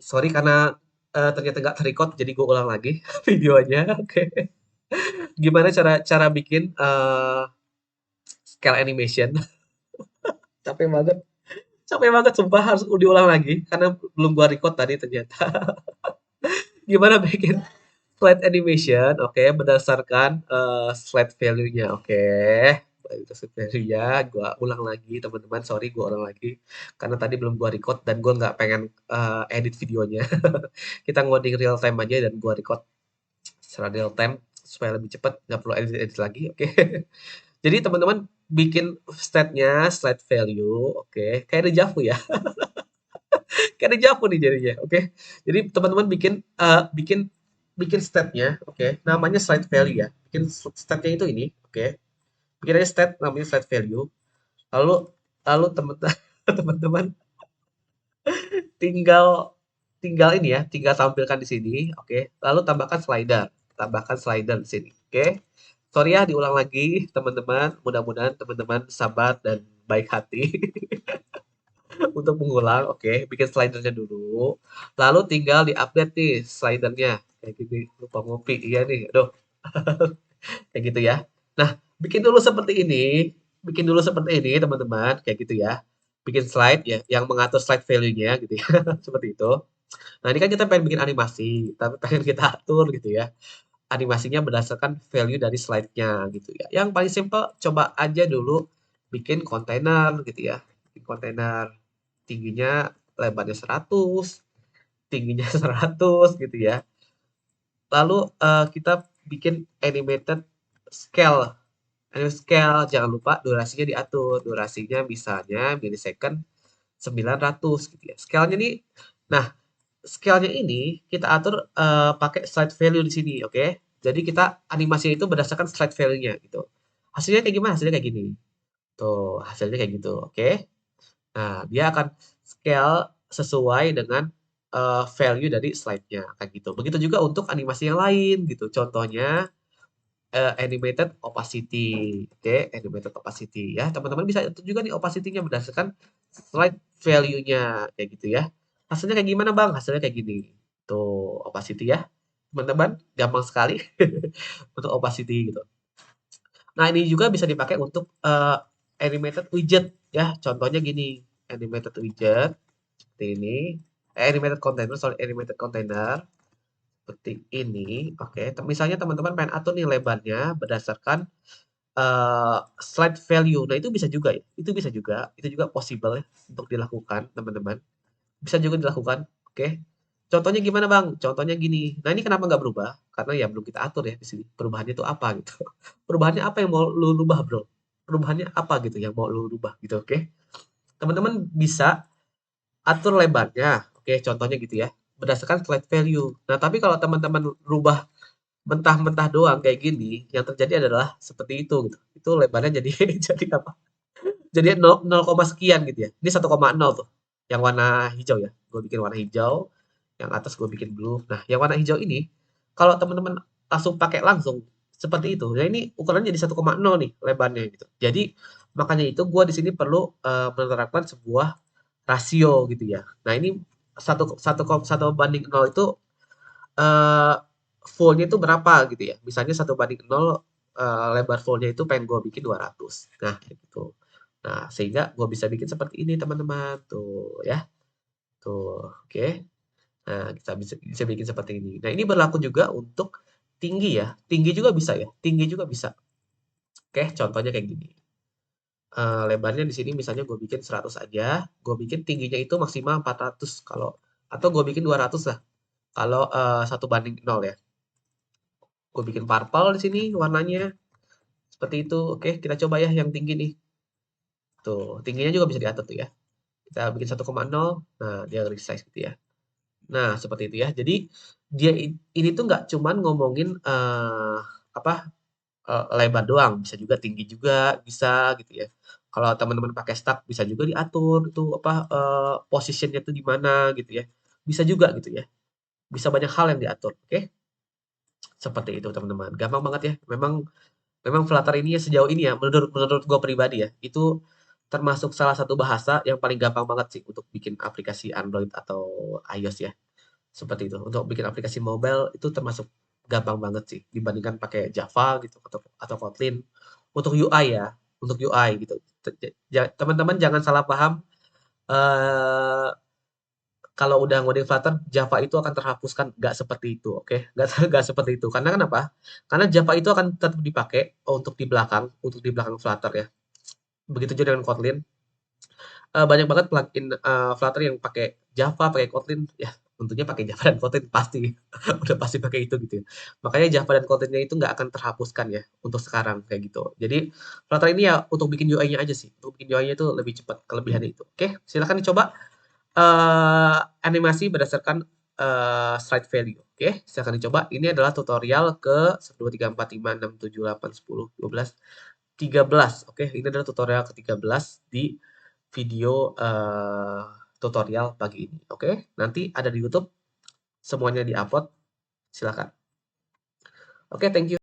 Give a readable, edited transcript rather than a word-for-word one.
Sorry karena ternyata nggak terrecord, jadi gue ulang lagi videonya. Oke. Gimana cara cara bikin scale animation? Capek banget. Capek banget sumpah harus diulang lagi karena belum gua record tadi ternyata. Gimana bikin slide animation? Oke, berdasarkan slide value-nya. Oke. Slide value-nya gua ulang lagi teman-teman. Sorry gua ulang lagi karena tadi belum gua record dan gua nggak pengen edit videonya. Kita ngoding real time aja dan gua record secara real time supaya lebih cepat, nggak perlu edit-edit lagi. Oke. Jadi teman-teman bikin state-nya, slide value, oke. Kayak dejavu ya. Kayak dejavu nih jadinya, oke. Jadi teman-teman bikin bikin bikin state-nya, oke. Namanya slide value ya. Bikin state-nya itu ini, oke. Bikin aja state namanya slide value. Lalu lalu teman-teman teman-teman tinggal tinggal ini ya, tinggal tampilkan di sini, oke. Lalu tambahkan slider di sini, oke. Sorry ya diulang lagi teman-teman, mudah-mudahan teman-teman sabar dan baik hati untuk mengulang, oke. Bikin slidernya dulu, lalu tinggal di-update nih slidernya, kayak gini, lupa ngopi, iya nih, aduh, kayak gitu ya. Nah, bikin dulu seperti ini teman-teman, kayak gitu ya. Bikin slide ya, yang mengatur slide value-nya gitu ya, seperti itu. Nah, ini kan kita pengen bikin animasi, tapi pengen kita atur gitu ya. Animasinya berdasarkan value dari slide-nya gitu ya. Yang paling simple coba aja dulu bikin kontainer gitu ya. Bikin kontainer tingginya lebarnya 100, tingginya 100 gitu ya. Lalu kita bikin animated scale. Animated scale jangan lupa durasinya diatur. Durasinya misalnya milisecond 900 gitu ya. Scale-nya nih nah scale-nya ini kita atur pakai slide value di sini, oke? Jadi kita animasinya itu berdasarkan slide value-nya gitu. Hasilnya kayak gimana? Hasilnya kayak gini. Tuh, hasilnya kayak gitu, oke? Nah, dia akan scale sesuai dengan value dari slide-nya kayak gitu. Begitu juga untuk animasi yang lain gitu. Contohnya animated opacity, oke? Animated opacity ya. Teman-teman bisa atur juga nih opacity-nya berdasarkan slide value-nya kayak gitu ya. Hasilnya kayak gimana, Bang? Hasilnya kayak gini. Tuh, opacity ya. Teman-teman, gampang sekali untuk opacity gitu. Nah, ini juga bisa dipakai untuk animated widget ya. Contohnya gini, animated widget seperti ini. Animated container, sorry, animated container seperti ini. Oke, misalnya teman-teman pengen atur nih lebarnya berdasarkan slide value. Nah, itu bisa juga ya. Itu juga possible ya untuk dilakukan, teman-teman. Bisa juga dilakukan. Oke. Contohnya gimana, Bang? Contohnya gini. Nah, ini kenapa nggak berubah? Karena ya belum kita atur ya di sini. Perubahannya itu apa gitu. Perubahannya apa yang mau lu rubah, Bro? Perubahannya apa gitu yang mau lu rubah gitu, oke? Teman-teman bisa atur lebarnya. Oke, contohnya gitu ya. Berdasarkan slide value. Nah, tapi kalau teman-teman rubah mentah-mentah doang kayak gini, yang terjadi adalah seperti itu gitu. Itu lebarnya jadi jadi apa? Jadi 0, sekian gitu ya. Ini 1,0 tuh. Yang warna hijau ya. Gue bikin warna hijau, yang atas gue bikin blue. Nah, yang warna hijau ini kalau teman-teman langsung pakai langsung seperti itu. Ya ini ukurannya jadi 1,0 nih lebarnya gitu. Jadi makanya itu gue di sini perlu menerapkan sebuah rasio gitu ya. Nah, ini satu satu satu banding nol itu eh fullnya itu berapa gitu ya. Misalnya 1/0 lebar fullnya itu pengen gue bikin 200. Nah, kayak gitu. Nah, sehingga gue bisa bikin seperti ini teman-teman. Tuh ya. Tuh, oke. Nah, kita bisa bikin seperti ini. Nah, ini berlaku juga untuk tinggi ya. Tinggi juga bisa ya. Tinggi juga bisa. Oke, contohnya kayak gini. Lebarnya di sini misalnya gue bikin 100 aja. Gue bikin tingginya itu maksimal 400 kalau atau gue bikin 200 lah. Kalau 1/0 ya. Gue bikin purple di sini warnanya. Seperti itu. Oke, kita coba ya yang tinggi nih. Tuh, tingginya juga bisa diatur tuh ya. Kita bikin 1,0. Nah, dia resize gitu ya. Nah, seperti itu ya. Jadi dia ini tuh nggak cuman ngomongin apa lebar doang, bisa juga tinggi juga bisa gitu ya. Kalau teman-teman pakai stack bisa juga diatur itu apa positionnya tuh di mana gitu ya. Bisa juga gitu ya. Bisa banyak hal yang diatur, oke? Seperti itu teman-teman. Gampang banget ya. Memang memang Flutter ini ya sejauh ini ya menurut menurut gue pribadi ya, itu termasuk salah satu bahasa yang paling gampang banget sih untuk bikin aplikasi Android atau iOS ya. Seperti itu. Untuk bikin aplikasi mobile itu termasuk gampang banget sih dibandingkan pakai Java gitu atau Kotlin. Untuk UI ya, untuk UI gitu. Teman-teman jangan salah paham, eee, kalau udah ngoding Flutter, Java itu akan terhapuskan, nggak seperti itu, oke? Nggak seperti itu. Karena kenapa? Karena Java itu akan tetap dipakai untuk di belakang Flutter ya. Begitu juga dengan Kotlin. Banyak banget plugin, Flutter yang pakai Java, pakai Kotlin, ya tentunya pakai Java dan Kotlin pasti, udah pasti pakai itu gitu ya. Makanya Java dan Kotlinnya itu nggak akan terhapuskan ya, untuk sekarang, kayak gitu. Jadi, Flutter ini ya untuk bikin UI-nya aja sih, untuk bikin UI-nya itu lebih cepat, kelebihannya itu. Oke, silakan dicoba, animasi berdasarkan, slide value, oke? Silakan dicoba, ini adalah tutorial ke 1, 2, 3, 4, 5, 6, 7, 8, 10, 12, 13, oke? Ini adalah tutorial ke-13 di video, tutorial pagi ini, oke? Nanti ada di YouTube, semuanya di-upload, silakan. Oke, thank you.